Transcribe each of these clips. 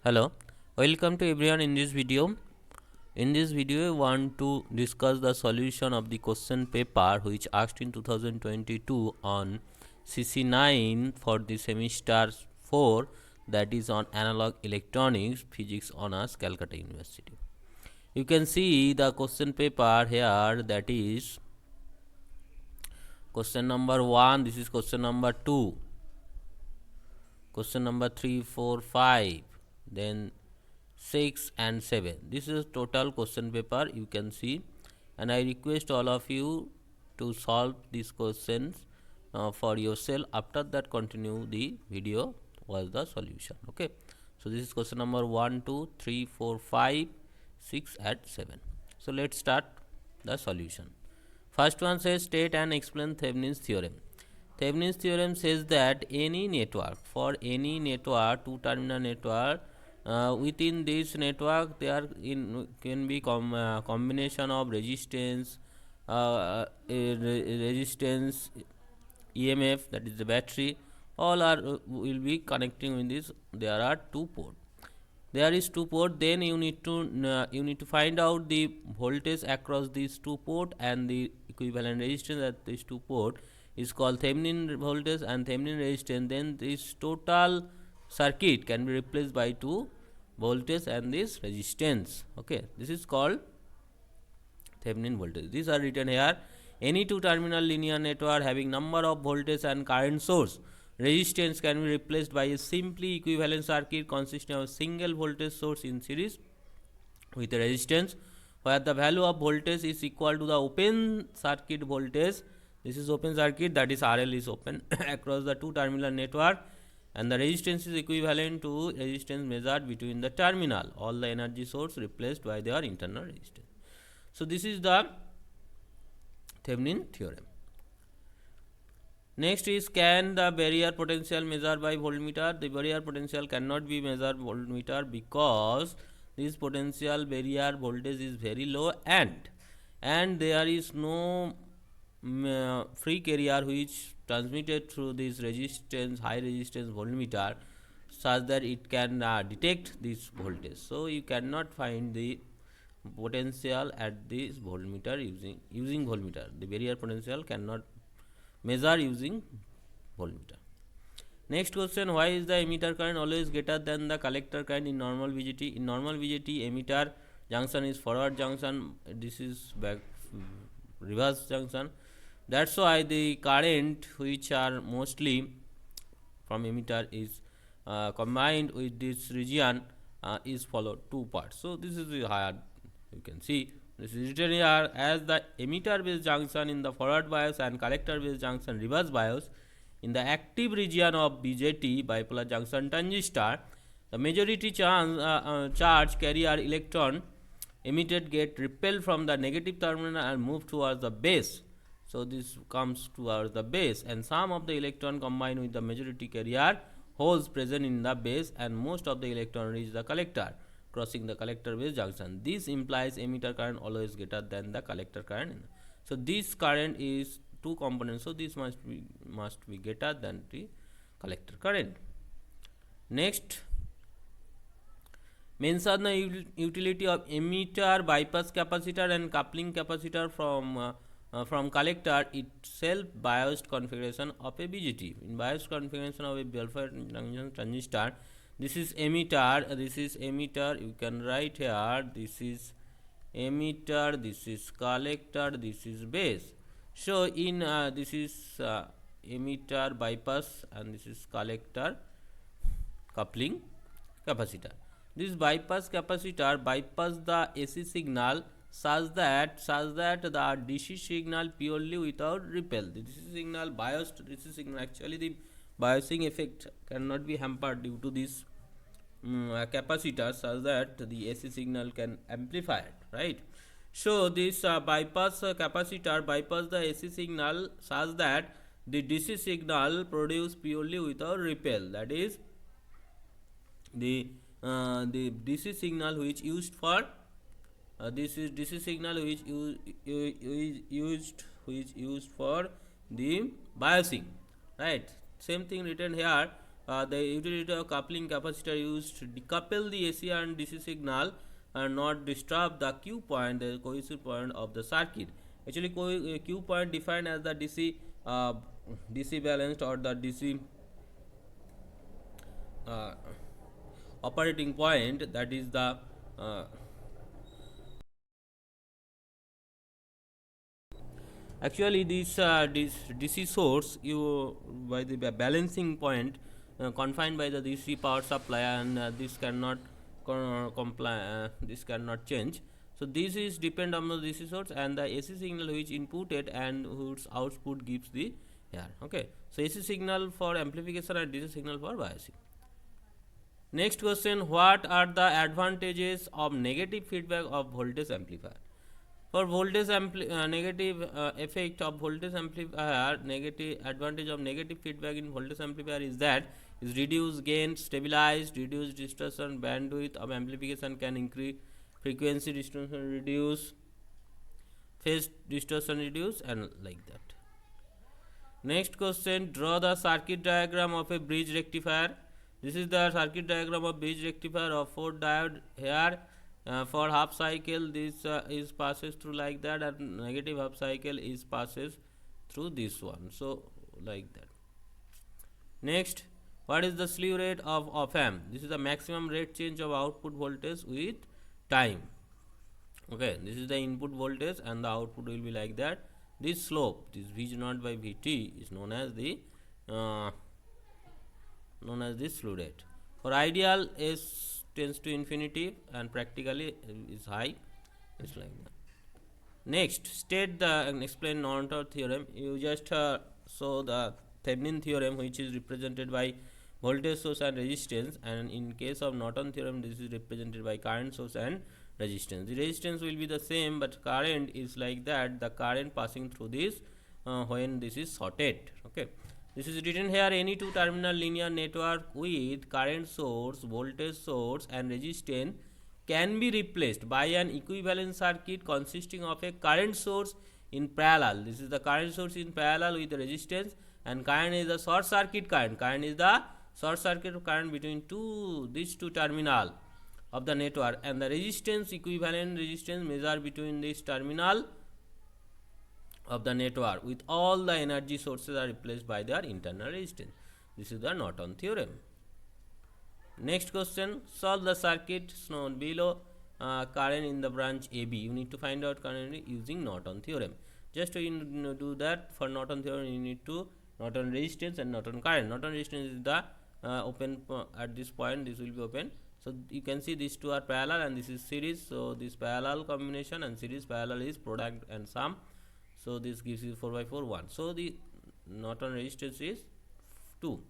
Hello, welcome to everyone in this video. In this video, we want to discuss the solution of the question paper which asked in 2022 on CC9 for the semester 4, that is on analog electronics physics honors, Calcutta University. You can see the question paper here, that is question number 1, this is question number 2, question number 3, 4, 5, then 6 and 7. This is total question paper you can see, and I request all of you to solve these questions for yourself. After that, continue the video was the solution. Okay, so this is question number 1, 2, 3, 4, 5, 6 and 7. So let's start the solution. First one says state and explain Thevenin's theorem. Thevenin's theorem says that any network, for any network, two terminal network, within this network there can be combination of resistance, resistance, EMF, that is the battery, all are will be connecting in this. There are two port. There is two port. Then you need to find out the voltage across these two port and the equivalent resistance at these two port is called Thevenin voltage and Thevenin resistance. Then this total circuit can be replaced by two voltage and this resistance. Okay, this is called Thevenin voltage. These are written here. Any two terminal linear network having number of voltage and current source, resistance can be replaced by a simply equivalent circuit consisting of a single voltage source in series with a resistance, where the value of voltage is equal to the open circuit voltage. This is open circuit, that is RL is open across the two terminal network, and the resistance is equivalent to resistance measured between the terminal. All the energy source replaced by their internal resistance. So this is the Thevenin theorem. Next is, can the barrier potential measured by voltmeter? The barrier potential cannot be measured voltmeter because this potential barrier voltage is very low, and there is no free carrier which transmitted through this resistance, high resistance voltmeter, such that it can detect this voltage. So you cannot find the potential at this voltmeter using voltmeter. The barrier potential cannot measure using voltmeter. Next question, why is the emitter current always greater than the collector current in normal VGT? In normal VGT, emitter junction is forward junction, this is back reverse junction. That's why the current which are mostly from emitter is combined with this region is followed two parts. So this is the higher, you can see this is written here as the emitter based junction in the forward bias and collector based junction reverse bias. In the active region of BJT, bipolar junction transistor, the majority charge carrier electron emitted get repelled from the negative terminal and move towards the base. So this comes towards the base, and some of the electron combine with the majority carrier holes present in the base, and most of the electron reach the collector, crossing the collector base junction. This implies emitter current always greater than the collector current. So this current is two components, so this must be greater than the collector current. Next, mention the utility of emitter bypass capacitor and coupling capacitor from collector itself biased configuration of a BJT. In biased configuration of a bipolar junction transistor, this is emitter, you can write here, this is emitter, this is collector, this is base. So in this is emitter bypass and this is collector coupling capacitor. This bypass capacitor bypass the AC signal such that the DC signal purely without repel. The DC signal biased DC signal, actually the biasing effect cannot be hampered due to this capacitor, such that the AC signal can amplify it, right? So this bypass capacitor bypass the AC signal such that the DC signal produced purely without repel, that is the DC signal which used for this is DC signal which used for the biasing, right? Same thing written here, The utility of coupling capacitor used to decouple the AC and DC signal and not disturb the Q point, the cohesive point of the circuit. Actually, Q point defined as the DC balanced or the DC uh, operating point, that is the uh, actually this DC source you by the balancing point confined by the DC power supply, and this cannot comply, this cannot change. So this is depend on the DC source and the AC signal which inputted and whose output gives the here. Okay, so AC signal for amplification and DC signal for biasing. Next question, what are the advantages of negative feedback of voltage amplifier? For voltage negative effect of voltage amplifier, negative advantage of negative feedback in voltage amplifier is that is reduce gain, stabilized, reduce distortion, bandwidth of amplification can increase, frequency distortion reduce, phase distortion reduce, and like that. Next question, draw the circuit diagram of a bridge rectifier. This is the circuit diagram of bridge rectifier of 4 diode here. For half cycle this is passes through like that, and negative half cycle is passes through this one, so like that. Next, what is the slew rate of op-amp? This is the maximum rate change of output voltage with time. Okay, this is the input voltage and the output will be like that. This slope, this V0 by Vt, is known as the slew rate. For ideal, S tends to infinity and practically is high. It's like that. Next, state the and explain Norton theorem. You just show the Thevenin theorem, which is represented by voltage source and resistance, and in case of Norton theorem, this is represented by current source and resistance. The resistance will be the same, but current is like that, the current passing through this when this is shorted. Okay, this is written here, any two terminal linear network with current source, voltage source and resistance can be replaced by an equivalent circuit consisting of a current source in parallel. This is the current source in parallel with the resistance, and current is the short circuit current. Current is the short circuit current between these two terminal of the network, and the resistance, equivalent resistance measured between this terminal of the network with all the energy sources are replaced by their internal resistance. This is the Norton theorem. Next question, solve the circuit shown below. Current in the branch AB, you need to find out current using Norton theorem. Just to do that, for Norton theorem you need to Norton resistance and Norton current. Norton resistance is the open at this point, this will be open. So you can see these two are parallel and this is series. So this parallel combination and series parallel is product and sum. So this gives you 4 by 4 1. So the Norton resistance is 2.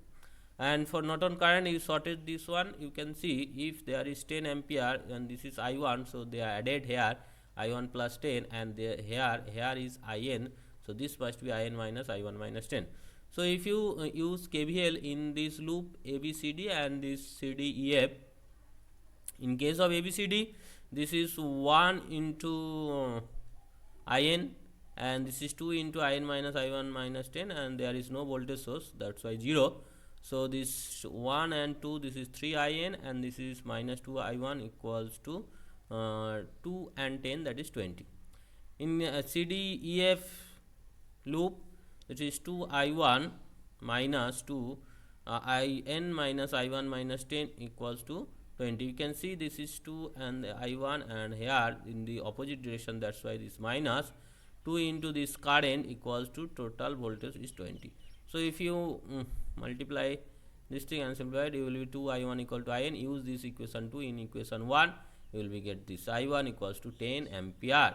And for Norton current, you sorted this one. You can see if there is 10 ampere and this is I1, so they are added here, I1 plus 10, and here is IN. So this must be IN minus I1 minus 10. So if you use KVL in this loop ABCD and this CDEF, in case of ABCD, this is 1 into IN, and this is 2 into IN minus I1 minus 10, and there is no voltage source, that's why 0. So this 1 and 2, this is 3 IN, and this is minus 2 I1 equals to 2 and 10, that is 20. In CDEF loop, it is 2 I1 minus 2 IN minus I1 minus 10 equals to 20. You can see this is 2 and I1, and here in the opposite direction, that's why this minus 2 into this current equals to total voltage is 20. So if you multiply this thing and simplify it, you will be 2 I1 equal to IN. Use this equation 2 in equation 1, you will be get this I1 equals to 10 ampere.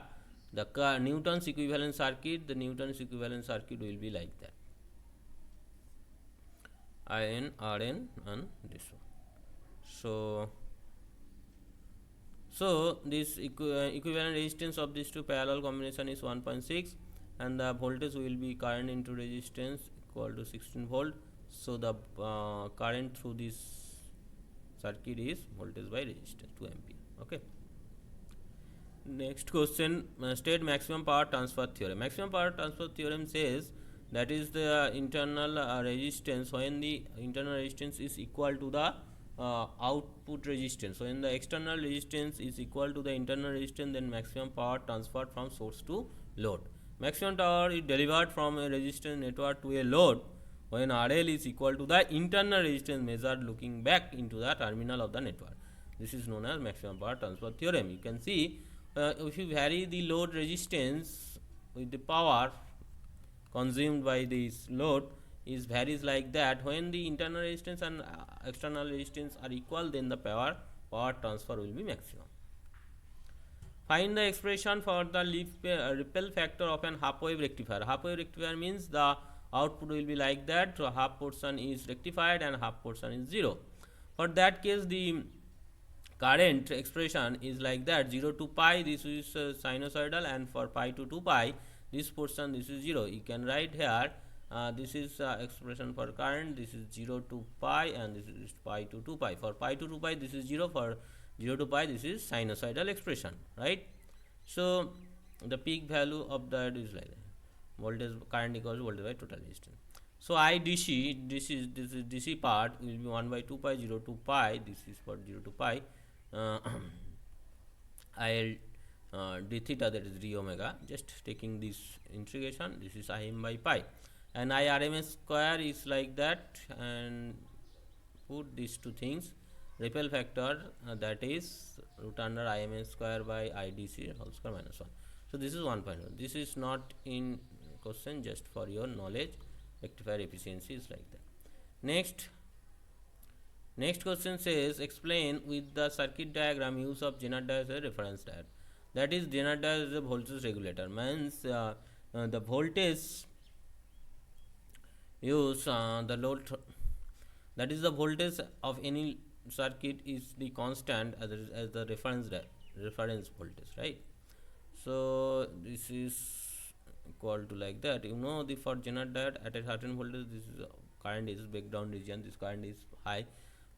The Newton's equivalent circuit, will be like that, IN, RN, and this one. So this equivalent resistance of these two parallel combination is 1.6, and the voltage will be current into resistance equal to 16 volt. So the current through this circuit is voltage by resistance 2 ampere. Okay. Next question, state maximum power transfer theorem. Maximum power transfer theorem says that is the internal resistance. When the internal resistance is equal to the output resistance, when the external resistance is equal to the internal resistance, then maximum power transferred from source to load. Maximum power is delivered from a resistance network to a load when RL is equal to the internal resistance measured looking back into the terminal of the network. This is known as maximum power transfer theorem. You can see if you vary the load resistance with the power consumed by this load is varies like that. When the internal resistance and external resistance are equal, then the power transfer will be maximum. Find the expression for the ripple factor of an half wave rectifier. Half wave rectifier means the output will be like that, so half portion is rectified and half portion is 0. For that case, the current expression is like that: 0 to pi, this is sinusoidal, and for pi to 2 pi, this portion, this is 0. You can write here, this is expression for current, this is 0 to pi, and this is pi to 2 pi. For pi to 2 pi, this is 0. For 0 to pi, this is sinusoidal expression, right? So the peak value of that is like that. Voltage current equals voltage by total resistance. So I DC, this is DC part will be 1 by 2 pi 0 to pi. This is for 0 to pi. IL d theta, that is d omega. Just taking this integration, this is Im by pi, and I RMS square is like that, and put these two things. Ripple factor, that is root under Im square by IDC whole square minus 1. So this is 1.1. This is not in question, just for your knowledge. Rectifier efficiency is like that. Next question says, explain with the circuit diagram use of Zener diode as a reference diode. That is, Zener diode is a voltage regulator. Means the voltage use the load, that is the voltage of any circuit is the constant as the reference voltage, right? So this is equal to like that. You know, the for Zener diode at a certain voltage, this is current is breakdown region, this current is high,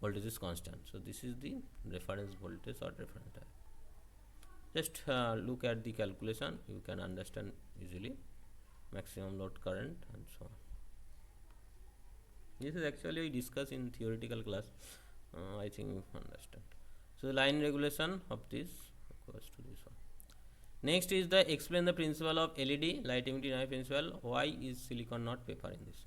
voltage is constant. So this is the reference voltage or reference diode. Just look at the calculation, you can understand easily. Maximum load current and so on. This is actually we discuss in theoretical class. I think you understand. So the line regulation of this equals to this one. Next is the explain the principle of LED, light emitting eye principle. Why is silicon not paper in this?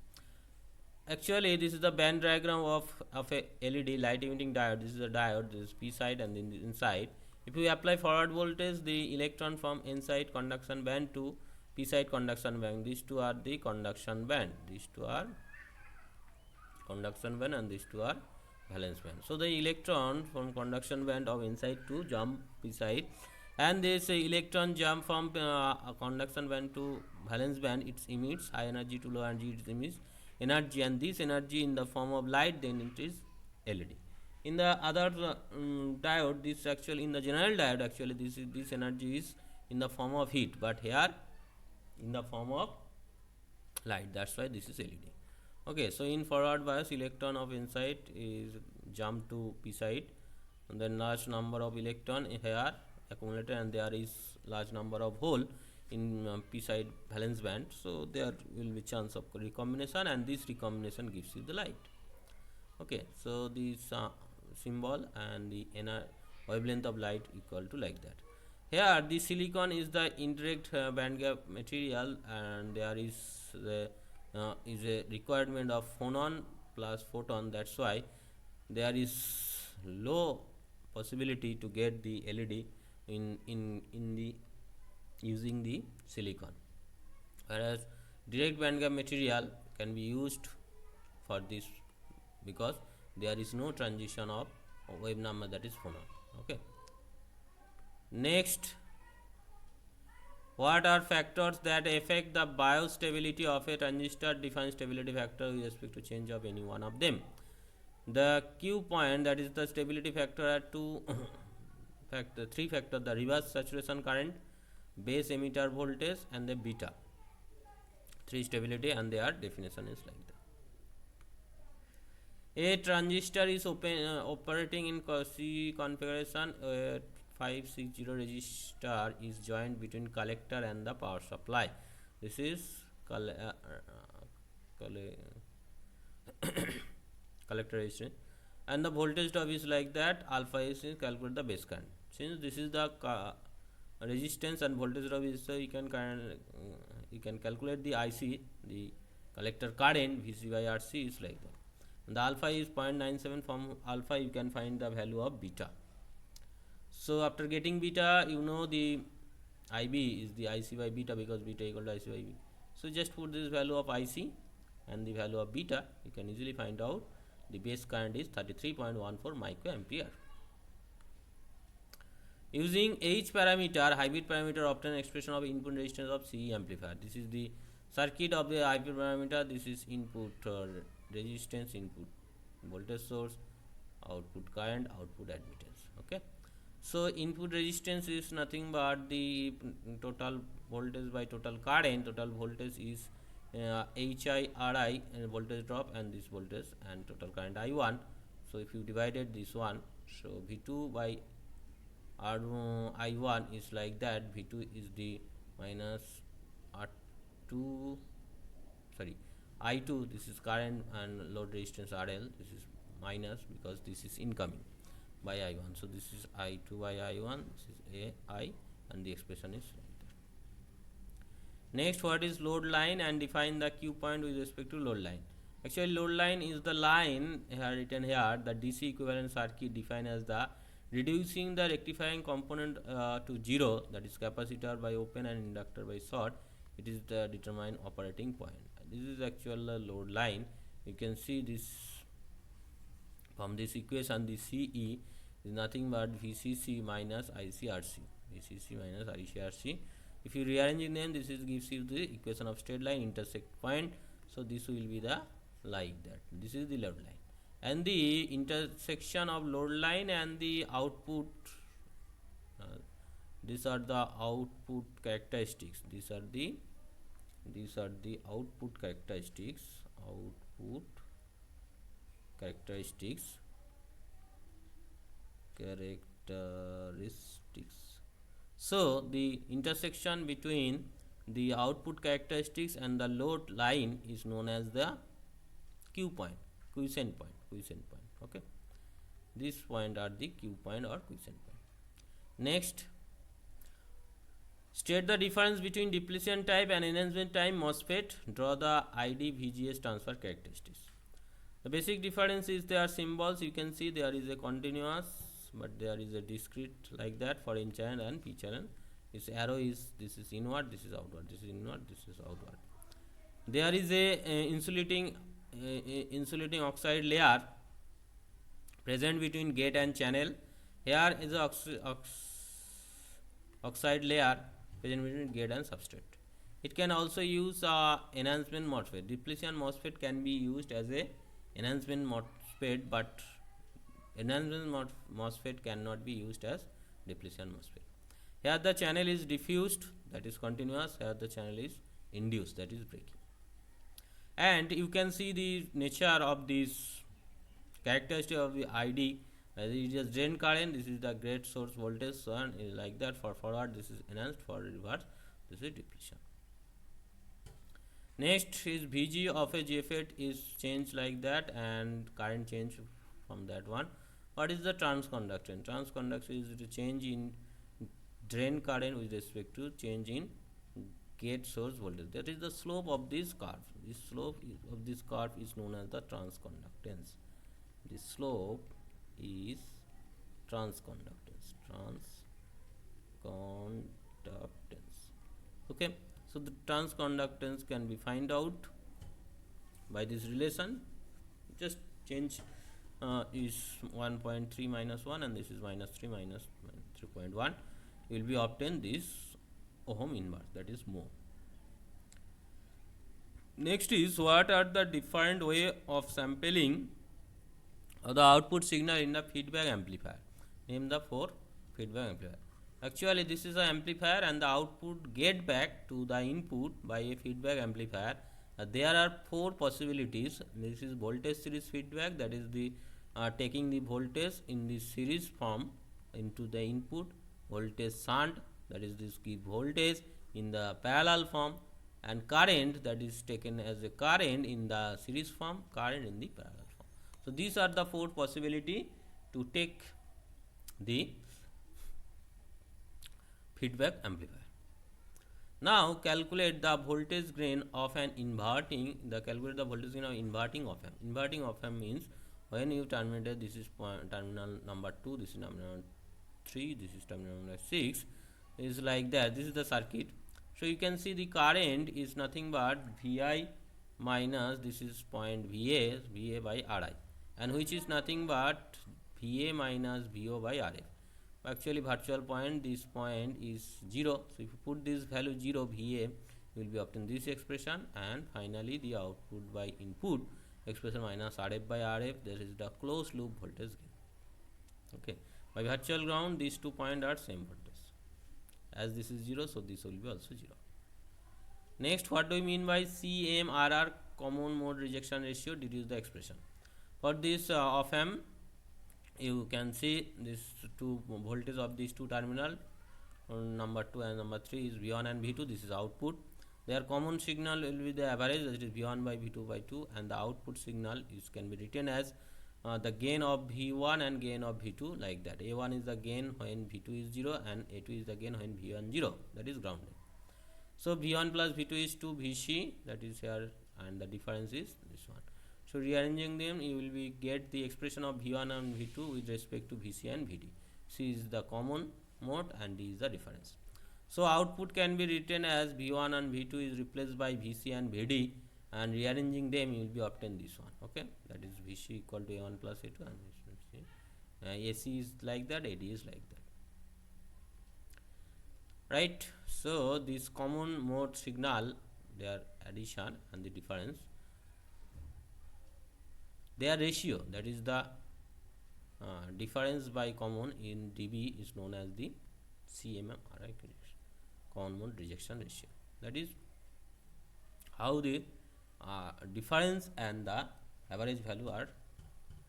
Actually, this is the band diagram of a LED light emitting diode. This is a diode, this is P side and then inside. If we apply forward voltage, the electron from N side conduction band to P side conduction band. These two are the conduction band. These two are conduction band and these two are valence band. So the electron from conduction band of N side to jump P side, and this electron jump from conduction band to valence band, it emits high energy to low energy, it emits energy, and this energy in the form of light, then it is LED. In the other diode, this actually in the general diode, actually this energy is in the form of heat, but here in the form of light. That's why this is LED. Okay, so in forward bias, electron of inside is jump to P side, and then large number of electron here accumulated, and there is large number of hole in P side valence band. So there will be chance of recombination, and this recombination gives you the light. Okay, so this symbol and the wavelength of light equal to like that. Here the silicon is the indirect band gap material, and there is a requirement of phonon plus photon. That's why there is low possibility to get the LED in the using the silicon, whereas direct band gap material can be used for this because there is no transition of wave number, that is phonon. Okay. Next, what are factors that affect the biostability of a transistor? Define stability factor with respect to change of any one of them. The Q point, that is the stability factor, are two three factors: the reverse saturation current, base emitter voltage, and the beta. Three stability, and their definition is like that. A transistor is operating in C configuration. 560 resistor is joined between collector and the power supply. This is collector resistance, and the voltage drop is like that. Alpha is calculate the base current. Since this is the resistance and voltage drop is, you can calculate the IC, the collector current VC by RC is like that. And the alpha is 0.97. From alpha you can find the value of beta. So after getting beta, you know the IB is the IC by beta, because beta equal to IC by B. So just put this value of IC and the value of beta, you can easily find out the base current is 33.14 microampere. Using H parameter, hybrid parameter, obtain expression of input resistance of CE amplifier. This is the circuit of the hybrid parameter. This is input resistance, input voltage source, output current, output admittance. Okay. So input resistance is nothing but the total voltage by total current. Total voltage is HIRI and voltage drop, and this voltage, and total current I1. So if you divided this one, so V2 by I1 is like that. V2 is the minus R2, sorry, I2, this is current, and load resistance RL, this is minus because this is incoming, by I1. So this is I2 by I1, this is AI, and the expression is like that. Next, what is load line, and define the Q point with respect to load line. Actually, load line is the line here written here, the DC equivalent circuit defined as the reducing the rectifying component to 0, that is capacitor by open and inductor by short. It is the determined operating point. This is actual load line. You can see this from this equation. The CE is nothing but VCC minus ICRC. VCC minus ICRC. If you rearrange in them, this is gives you the equation of straight line intersect point. So this will be the like that. This is the load line. And the intersection of load line and the output, these are the output characteristics. These are the output characteristics. Output characteristics. So the intersection between the output characteristics and the load line is known as the Q point, quiescent point. Okay, this point are the Q point or quiescent point. Next, state the difference between depletion type and enhancement type MOSFET. Draw the ID VGS transfer characteristics. The basic difference is their symbols. You can see there is a continuous, but there is a discrete like that for N channel and P channel. This arrow is, this is inward, this is outward, this is inward, this is outward. There is a insulating oxide layer present between gate and channel. Here is a oxide layer present between gate and substrate. It can also use enhancement MOSFET. Depletion MOSFET can be used as a enhancement MOSFET, but enhancement MOSFET cannot be used as depletion MOSFET. Here the channel is diffused, that is continuous. Here the channel is induced, that is breaking. And you can see the nature of this characteristic of the ID. It is drain current, this is the gate source voltage, so on is like that. For forward this is enhanced, for reverse this is depletion. Next is VG of a JFET is changed like that, and current change from that one. What is the transconductance? Transconductance is the change in drain current with respect to change in gate source voltage. That is the slope of this curve. This slope of this curve is known as the transconductance. This slope is transconductance. Okay, so the transconductance can be find out by this relation. Just change is 1.3 minus 1, and this is minus 3 minus 3.1. will be obtain this ohm inverse, that is mho. Next is, what are the different way of sampling of the output signal in the feedback amplifier? Name the 4 feedback amplifier. Actually this is an amplifier, and the output get back to the input by a feedback amplifier. There are 4 possibilities. This is voltage series feedback, that is the taking the voltage in the series form into the input. Voltage shunt, that is this give voltage in the parallel form, and current that is taken as a current in the series form, current in the parallel form. So these are the four possibility to take the feedback amplifier. Now calculate the voltage gain of an inverting. Calculate the voltage gain of inverting op amp. Inverting op amp means when you terminated, this is terminal number 2, this is terminal 3, this is terminal number 6, is like that. This is the circuit. So you can see the current is nothing but Vi minus this is point Va by Ri, and which is nothing but Va minus Vo by Rf. Actually virtual point, this point is 0, so if you put this value 0, Va, you will be obtain this expression, and finally the output by input expression minus Rf by Rf, there is the closed loop voltage gain. Okay, by virtual ground these 2 points are same voltage, as this is 0, so this will be also 0. Next, what do we mean by CMRR, common mode rejection ratio? Deduce the expression for this op amp. You can see this two voltage of these two terminal, number 2 and number 3 is V1 and V2. This is output. Their common signal will be the average, that is V1 by V2 by 2, and the output signal is can be written as the gain of V1 and gain of V2, like that. A1 is the gain when V2 is 0, and A2 is the gain when V1 0, that is grounded. So V1 plus V2 is 2 Vc, that is here, and the difference is this one. So rearranging them, you will be get the expression of V1 and V2 with respect to Vc and Vd. C is the common mode and D is the difference. So output can be written as V1 and V2 is replaced by Vc and Vd, and rearranging them you will be obtain this one. Okay, that is Vc equal to A1 plus A2, and AC is like that, AD is like that. Right. So this common mode signal, their addition and the difference, their ratio, that is the difference by common in dB, is known as the CMRR, common mode rejection ratio. That is how the difference and the average value are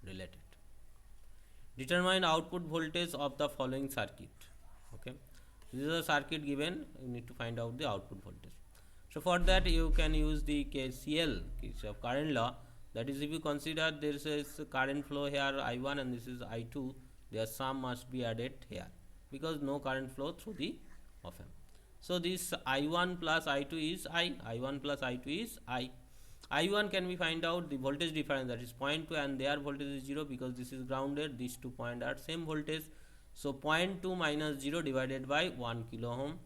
related. Determine output voltage of the following circuit. Okay, this is a circuit given, you need to find out the output voltage. So for that you can use the KCL, Kirchhoff current law. That is, if you consider there is a current flow here I1 and this is I2, their sum must be added here, because no current flow through the op amp. So this I1 plus I2 is I1 plus I2 is I. I1 can we find out the voltage difference, that is 0.2, and their voltage is 0 because this is grounded, these 2 points are same voltage. So 0.2 minus 0 divided by 1 kilo ohm,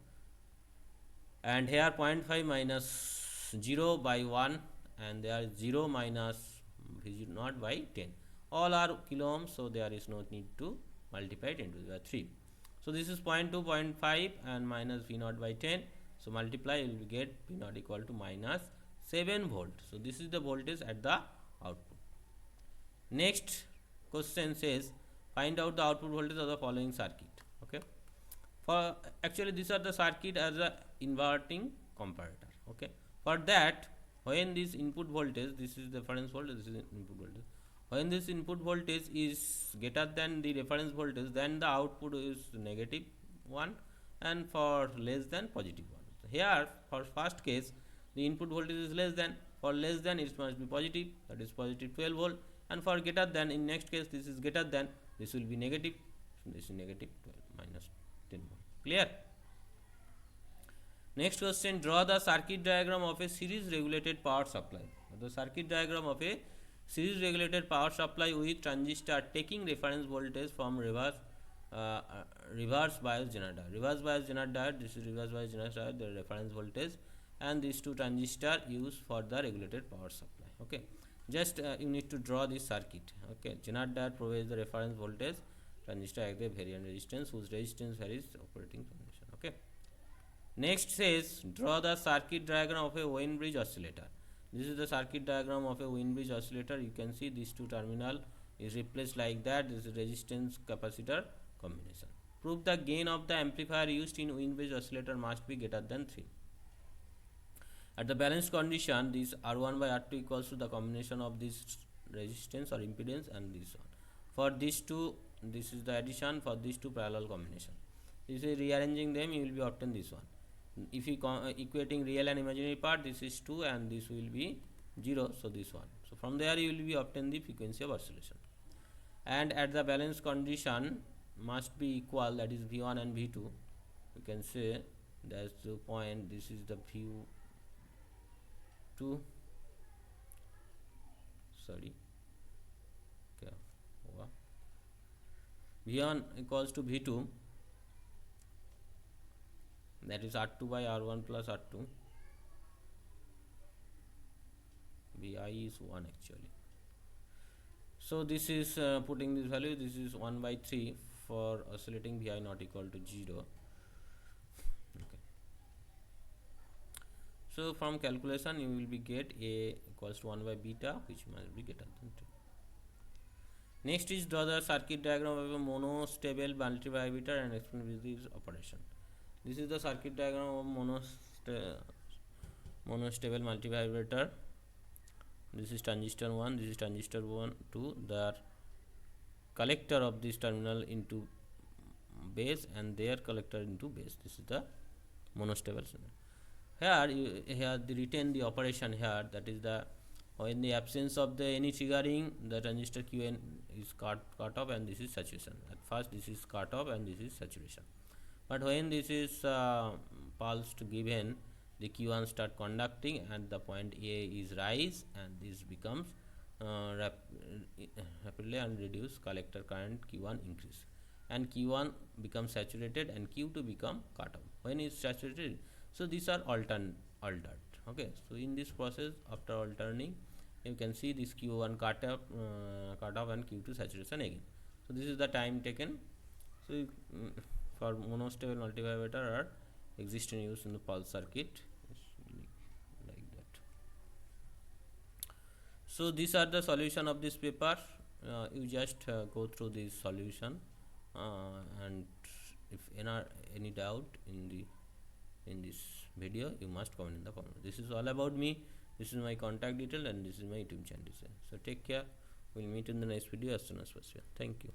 and here 0.5 minus 0 by 1, and there is 0 minus V0 by 10, all are kilo ohms, so there is no need to multiply it into the 3. So this is 0.2, 0.5 and minus V0 by 10, so multiply, you will get V0 equal to minus 7 volt. So this is the voltage at the output. Next question says find out the output voltage of the following circuit. Okay, for actually these are the circuit as a inverting comparator. Okay, for that, when this input voltage, this is the reference voltage, this is input voltage, when this input voltage is greater than the reference voltage, then the output is negative 1, and for less than positive 1. So here for first case the input voltage is less than, for less than it must be positive, that is positive 12 volt, and for greater than, in next case this is greater than, this will be negative, so this is negative 12 minus 10 volt. Clear? Next question, draw the circuit diagram of a series regulated power supply. The circuit diagram of a series regulated power supply with transistor taking reference voltage from reverse bias generator. Reverse bias generator, this is reverse bias generator, the reference voltage, and these two transistor used for the regulated power supply. Okay, just you need to draw this circuit. Okay, generator provides the reference voltage, transistor acts as variant resistance whose resistance varies operating condition. Okay. Next says draw the circuit diagram of a Wien bridge oscillator. This is the circuit diagram of a Wien bridge oscillator. You can see these two terminal is replaced like that. This is resistance capacitor combination. Prove the gain of the amplifier used in Wien bridge oscillator must be greater than 3. At the balanced condition, this R1 by R2 equals to the combination of this resistance or impedance and this one. For these two, this is the addition for these two parallel combination. This is rearranging them, you will be obtain this one. If you equating real and imaginary part, this is 2 and this will be 0, so this one. So from there you will be obtain the frequency of oscillation, and at the balance condition must be equal, that is V1 and V2. You can say that's the point. This is the V2, sorry, okay, V1 equals to V2, that is R2 by R1 plus R2. Vi is 1 actually. So this is putting this value, this is 1 by 3 for oscillating Vi not equal to 0. Okay. So from calculation you will be get A equals to 1 by beta, which must be greater than 2. Next is draw the circuit diagram of a monostable multivibrator and explain with this operation. This is the circuit diagram of monostable multivibrator. This is transistor 1, this is transistor 1, 2. The collector of this terminal into base and their collector into base. This is the monostable. Here they retain the operation here, that is the in the absence of the any triggering, the transistor Qn is cut off and this is saturation. At first this is cut off and this is saturation. But when this is pulsed given, the Q1 start conducting and the point A is rise and this becomes rapidly and reduce collector current Q1 increase, and Q1 becomes saturated and Q2 become cut off. When it's saturated, so these are altered. Okay, so in this process after alternating you can see this Q1 cut off and Q2 saturation again. So this is the time taken. So for monostable multivibrator are exist in use in the pulse circuit like that. So these are the solution of this paper. You just go through this solution, and if any doubt in this video, you must comment in the comment. This is all about me. This is my contact detail and this is my YouTube channel. So take care. We'll meet in the next video as soon as possible. Thank you.